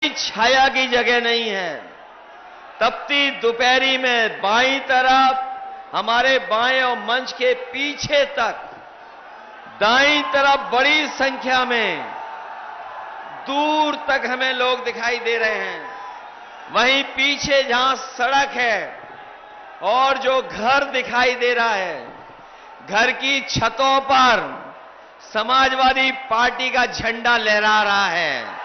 छाया की जगह नहीं है। तपती दोपहरी में बाईं तरफ, हमारे बाएं और मंच के पीछे तक, दाईं तरफ बड़ी संख्या में दूर तक हमें लोग दिखाई दे रहे हैं। वहीं पीछे जहां सड़क है और जो घर दिखाई दे रहा है, घर की छतों पर समाजवादी पार्टी का झंडा लहरा रहा है।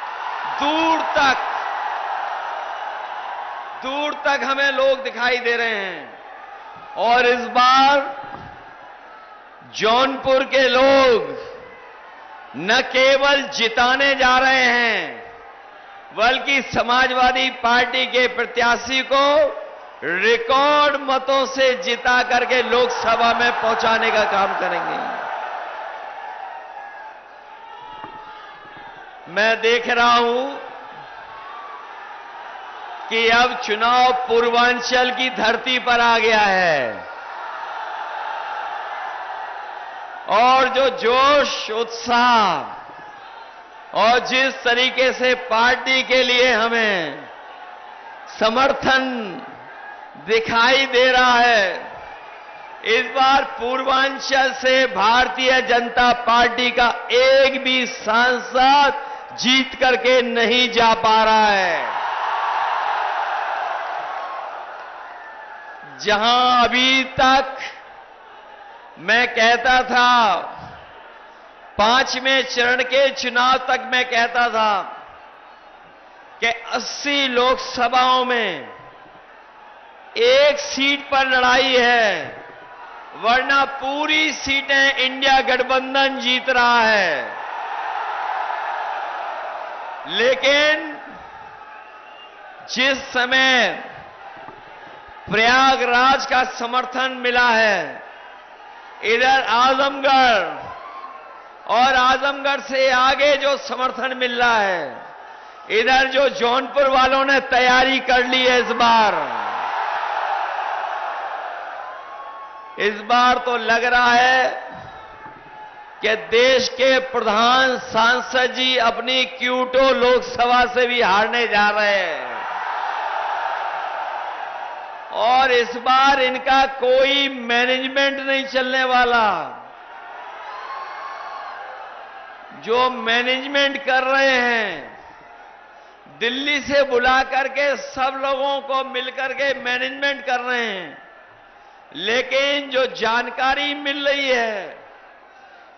दूर तक हमें लोग दिखाई दे रहे हैं। और इस बार जौनपुर के लोग न केवल जिताने जा रहे हैं, बल्कि समाजवादी पार्टी के प्रत्याशी को रिकॉर्ड मतों से जिता करके लोकसभा में पहुंचाने का काम करेंगे। मैं देख रहा हूं कि अब चुनाव पूर्वांचल की धरती पर आ गया है और जो जोश, उत्साह और जिस तरीके से पार्टी के लिए हमें समर्थन दिखाई दे रहा है, इस बार पूर्वांचल से भारतीय जनता पार्टी का एक भी सांसद जीत करके नहीं जा पा रहा है। जहां अभी तक मैं कहता था, 5वें चरण के चुनाव तक मैं कहता था कि 80 लोकसभाओं में एक सीट पर लड़ाई है, वरना पूरी सीटें इंडिया गठबंधन जीत रहा है। लेकिन जिस समय प्रयागराज का समर्थन मिला है, इधर आजमगढ़ और आजमगढ़ से आगे जो समर्थन मिल रहा है, इधर जो जौनपुर वालों ने तैयारी कर ली है, इस बार तो लग रहा है कि देश के प्रधान सांसद जी अपनी क्यूटो लोकसभा से भी हारने जा रहे हैं। और इस बार इनका कोई मैनेजमेंट नहीं चलने वाला। जो मैनेजमेंट कर रहे हैं, दिल्ली से बुला करके सब लोगों को मिलकर के मैनेजमेंट कर रहे हैं, लेकिन जो जानकारी मिल रही है,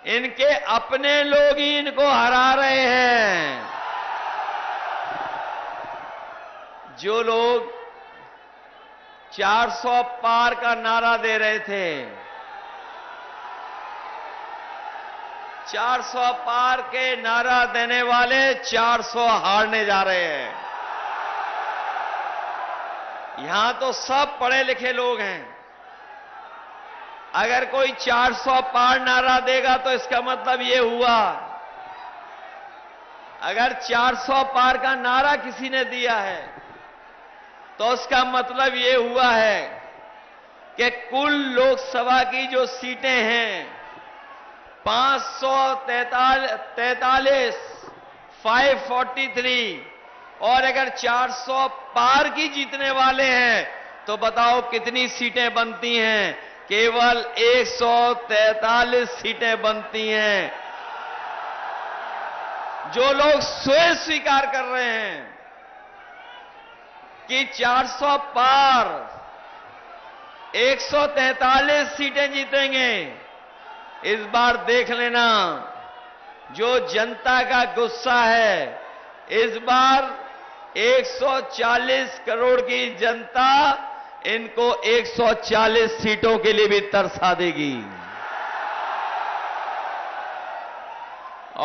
इनके अपने लोग ही इनको हरा रहे हैं। जो लोग 400 पार का नारा दे रहे थे, 400 पार के नारा देने वाले 400 हारने जा रहे हैं। यहां तो सब पढ़े लिखे लोग हैं। अगर कोई 400 पार नारा देगा तो इसका मतलब ये हुआ, अगर 400 पार का नारा किसी ने दिया है तो उसका मतलब ये हुआ है कि कुल लोकसभा की जो सीटें हैं 543, 543, और अगर 400 पार की जीतने वाले हैं तो बताओ कितनी सीटें बनती हैं? केवल 143 सीटें बनती हैं। जो लोग स्वयं स्वीकार कर रहे हैं कि 400 पार 143 सीटें जीतेंगे, इस बार देख लेना जो जनता का गुस्सा है, इस बार 140 करोड़ की जनता इनको 140 सीटों के लिए भी तरसा देगी।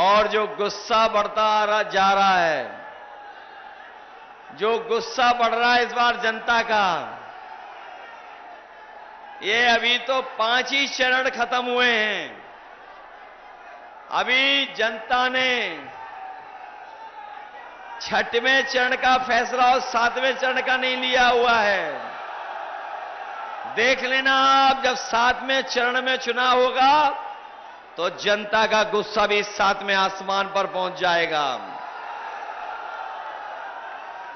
और जो गुस्सा बढ़ता जा रहा है, जो गुस्सा बढ़ रहा है इस बार जनता का, ये अभी तो 5 ही चरण खत्म हुए हैं। अभी जनता ने 6वें चरण का फैसला और 7वें चरण का नहीं लिया हुआ है। देख लेना आप, जब 7वें चरण में चुनाव होगा तो जनता का गुस्सा भी 7वें आसमान पर पहुंच जाएगा।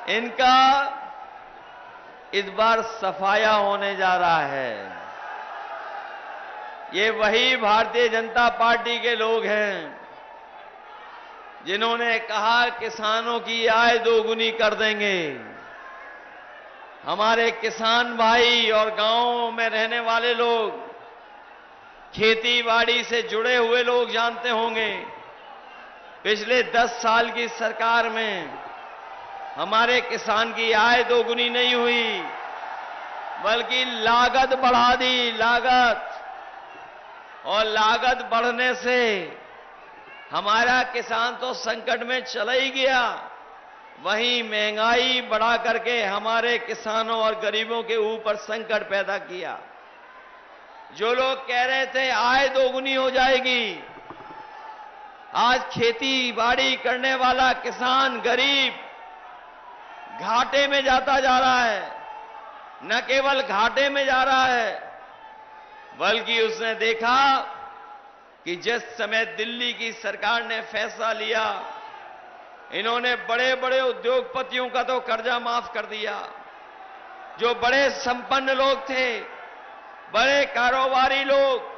इनका इस बार सफाया होने जा रहा है। ये वही भारतीय जनता पार्टी के लोग हैं जिन्होंने कहा किसानों की आय दोगुनी कर देंगे। हमारे किसान भाई और गांवों में रहने वाले लोग, खेती बाड़ी से जुड़े हुए लोग जानते होंगे, पिछले 10 साल की सरकार में हमारे किसान की आय दोगुनी नहीं हुई, बल्कि लागत बढ़ा दी, लागत। और लागत बढ़ने से हमारा किसान तो संकट में चला ही गया, वहीं महंगाई बढ़ा करके हमारे किसानों और गरीबों के ऊपर संकट पैदा किया। जो लोग कह रहे थे आय दोगुनी हो जाएगी, आज खेती बाड़ी करने वाला किसान गरीब घाटे में जाता जा रहा है। न केवल घाटे में जा रहा है, बल्कि उसने देखा कि जिस समय दिल्ली की सरकार ने फैसला लिया, इन्होंने बड़े बड़े उद्योगपतियों का तो कर्जा माफ कर दिया। जो बड़े संपन्न लोग थे, बड़े कारोबारी लोग,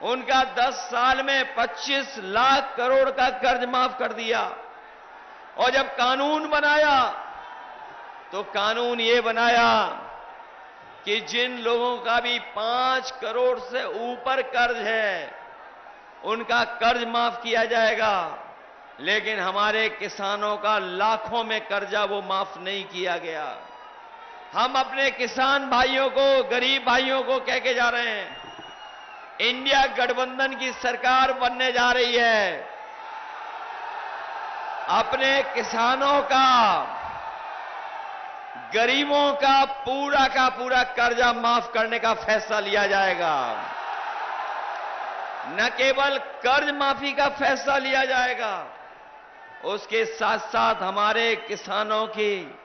उनका 10 साल में 25 लाख करोड़ का कर्ज माफ कर दिया। और जब कानून बनाया तो कानून ये बनाया कि जिन लोगों का भी 5 करोड़ से ऊपर कर्ज है, उनका कर्ज माफ किया जाएगा। लेकिन हमारे किसानों का लाखों में कर्जा वो माफ नहीं किया गया। हम अपने किसान भाइयों को, गरीब भाइयों को कह के जा रहे हैं, इंडिया गठबंधन की सरकार बनने जा रही है। अपने किसानों का, गरीबों का पूरा कर्जा माफ करने का फैसला लिया जाएगा। न केवल कर्ज माफी का फैसला लिया जाएगा, उसके साथ साथ हमारे किसानों की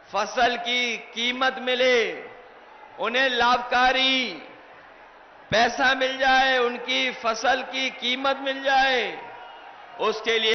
फसल की कीमत मिले, उन्हें लाभकारी पैसा मिल जाए, उनकी फसल की कीमत मिल जाए, उसके लिए